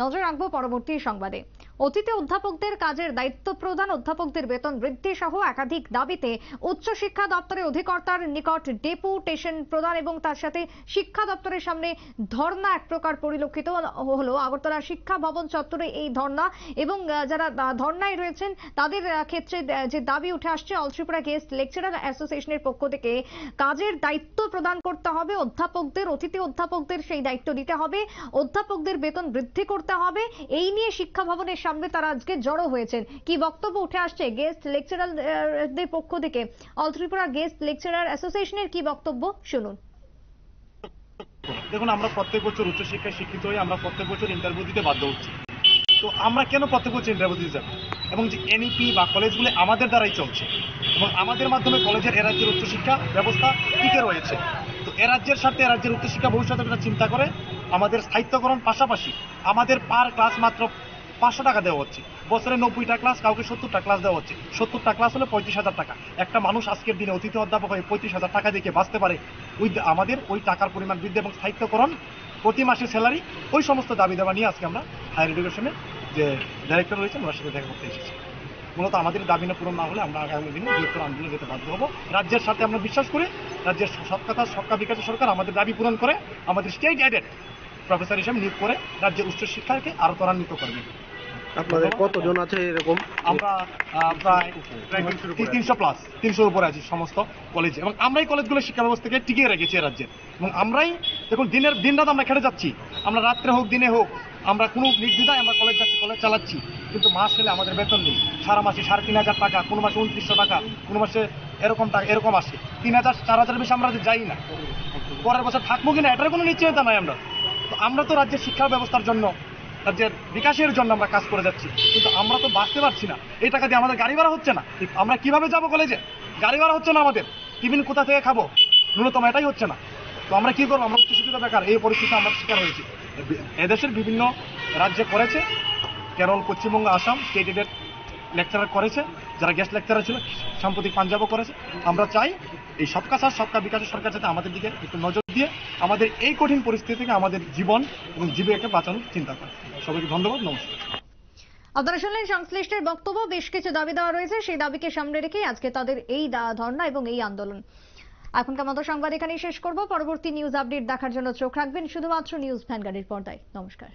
নজর রাখবো পরবর্তী সংবাদে। অতীতে অধ্যাপকদের কাজের দায়িত্ব প্রদান, অধ্যাপকদের বেতন বৃদ্ধি সহ একাধিক দাবিতে উচ্চশিক্ষা দপ্তরের অধিকর্তার নিকট ডেপুটেশন প্রদান এবং তার সাথে শিক্ষা দপ্তরের সামনে ধর্ণা এক প্রকার পরিলক্ষিত হলো। আগরতলা শিক্ষা ভবন চত্বরে এই ধর্ণা এবং যারা ধর্ণায় রয়েছেন তাদের ক্ষেত্রে যে দাবি উঠে আসছে, অল ত্রিপুরা গেস্ট লেকচারার অ্যাসোসিয়েশনের পক্ষ থেকে কাজের দায়িত্ব প্রদান করতে হবে অধ্যাপকদের, অতিথি অধ্যাপকদের সেই দায়িত্ব দিতে হবে, অধ্যাপকদের বেতন বৃদ্ধি করতে হবে। এই নিয়ে শিক্ষা ভবনের সামনে তারা আজকে জড়ো হয়েছেন। কি বক্তব্য উঠে আসছে গেস্ট লেকচারারদের পক্ষ থেকে? অল ত্রিপুরা গেস্ট লেকচারার অ্যাসোসিয়েশনের কি বক্তব্য শুনুন। দেখুন, আমরা প্রত্যেক বছর উচ্চশিক্ষায় শিক্ষিত হয়ে আমরা প্রত্যেক বছর ইন্টারভিউ দিতে বাধ্য হচ্ছি। তো আমরা কেন প্রত্যেক বছর ইন্টারভিউ দিতে যাব? এবং যে এনইপি বা কলেজগুলি আমাদের দ্বারাই চলছে এবং আমাদের মাধ্যমে কলেজের এ রাজ্যের উচ্চশিক্ষা ব্যবস্থা টিকে রয়েছে। তো এ রাজ্যের স্বার্থে এ রাজ্যের উচ্চশিক্ষা ভবিষ্যতের কথা চিন্তা করে আমাদের স্থায়িত্বকরণ পাশাপাশি আমাদের পার ক্লাস মাত্র 500 টাকা দেওয়া হচ্ছে। বছরে 90টা ক্লাস, কাউকে 70টা ক্লাস দেওয়া হচ্ছে। 70টা ক্লাস হলে 35,000 টাকা। একটা মানুষ আজকের দিনে অতিথি অধ্যাপক হয়ে 35,000 টাকা দিয়ে বাঁচতে পারে। আমাদের ওই টাকার পরিমাণ বৃদ্ধি এবং স্থায়িত্বকরণ, প্রতি মাসে স্যালারি, ওই সমস্ত দাবি দেওয়া নিয়ে আজকে আমরা হায়ার এডুকেশনে যে ডাইরেক্টর রয়েছেন ওনার সাথে দেখা করতে এসেছি। মূলত আমাদের দাবি না পূরণ না হলে আমরা আগামী দিনে বৃহত্তর আন্দোলনে যেতে বাধ্য হবো। রাজ্যের সাথে আমরা বিশ্বাস করি, রাজ্যের সরকার বিকাশের সরকার আমাদের দাবি পূরণ করে আমাদের স্টেট এডেড প্রফেসর হিসেবে নিয়োগ করে রাজ্যের উচ্চশিক্ষাকে আরো ত্বরান্বিত করবে। আপনাদের কতজন আছে এরকম? আমরা প্রায় 300 উপরে আছি সমস্ত কলেজে, এবং আমরাই কলেজগুলো শিক্ষা ব্যবস্থাকে টিকিয়ে রেখেছি রাজ্যের। এবং আমরাই দেখুন দিন রাত আমরা খেটে যাচ্ছি, আমরা রাত্রে হোক দিনে হোক আমরা কোনো নির্দ্বিধায় আমরা কলেজ যাচ্ছি, কলেজ চালাচ্ছি, কিন্তু মাস হলে আমাদের বেতন নেই। সারা মাসে 3,500 টাকা, কোনো মাসে 2900 টাকা, কোনো মাসে এরকম আসে। 3,000 4,000 বেশি আমরা যাই না। পরের বছর থাকবো কিনা এটার কোনো নিশ্চয়তা নাই। আমরা তো রাজ্যের শিক্ষা ব্যবস্থার জন্য, রাজ্যের বিকাশের জন্য আমরা কাজ করে যাচ্ছি, কিন্তু আমরা তো বাঁচতে পারছি না। এই টাকা দিয়ে আমাদের গাড়ি ভাড়া হচ্ছে না। আমরা কিভাবে যাব কলেজে? গাড়ি ভাড়া হচ্ছে না, আমাদের টিফিন কোথা থেকে খাবো, ন্যূনতম এটাই হচ্ছে না। তো আমরা কি করবো? আমরা উচ্চশিক্ষিত বেকার, এই পরিস্থিতি আমরা শিকার হয়েছি। এদেশের বিভিন্ন রাজ্যে করেছে, Kerala, Paschimbanga, Assam state aided lecturer করেছে, যারা গেস্ট লেকচারার ছিল, সাম্প্রতিক পাঞ্জাবও করেছে। আমরা চাই এই সবকা সাথ সবকা বিকাশের সরকার যাতে আমাদের দিকে একটু নজর দিয়ে আমাদের এই কঠিন পরিস্থিতি থেকে আমাদের জীবন এবং জীবিকাকে বাঁচানোর চিন্তা করে। সবাইকে ধন্যবাদ, নমস্কার। আপনারা শুনলেন সংশ্লিষ্টের বক্তব্য। বেশ কিছু দাবি দেওয়া রয়েছে, সেই দাবিকে সামনে রেখেই আজকে তাদের এই ধর্ণা এবং এই আন্দোলন। এখনকার মতো সংবাদ এখানেই শেষ করব। পরবর্তী নিউজ আপডেট দেখার জন্য চোখ রাখবেন শুধুমাত্র নিউজ ভ্যানগার্ডের পর্দায়। নমস্কার।